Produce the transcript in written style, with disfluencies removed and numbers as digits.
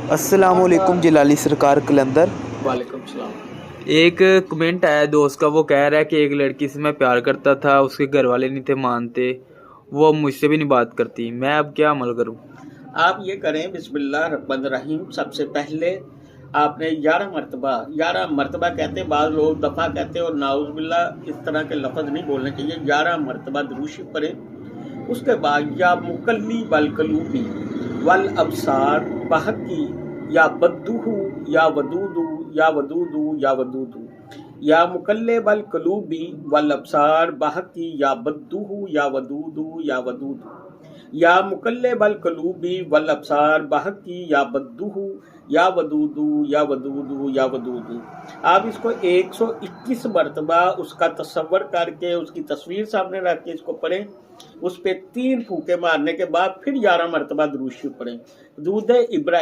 अस्सलाम वालेकुम जलाली सरकार कलंदर। वालेकुम सलाम। एक कमेंट आया दोस्त का, वो कह रहा है कि एक लड़की से मैं प्यार करता था, उसके घर वाले नहीं थे मानते, वो अब मुझसे भी नहीं बात करती, मैं अब क्या अमल करूं? आप ये करें, बिस्मिल्लाह रहमान रहीम। सबसे पहले आपने 11 मरतबा कहते हैं, बाद लोग दफ़ा कहते हैं, और नाउज़ुबिल्ला इस तरह के लफ्ज़ नहीं बोलने चाहिए। 11 मरतबा दुरूद शरीफ पढ़ें। उसके बाद या मुकल्ली बल कलूबी वल अबसार बहकी या बद्दुहु या वदूदु या वदूदु या वदूदु या मुकल्ले बल कलूबी वल अबसार बहकी या बद्दुहु या वदूदु या वदूदु या मुकल्ले बल कलूबी वल अबसार बहकी या बद्दुहु या वदूदु या वदूदु या वदूदु। आप इसको 121 मरतबा उसका तसव्वुर करके, उसकी तस्वीर सामने रख के इसको पढ़ें। उस पे 3 फूके मारने के बाद फिर 11 मरतबा दुरूद शरीफ पढ़ें। दुरूद इब्राहिम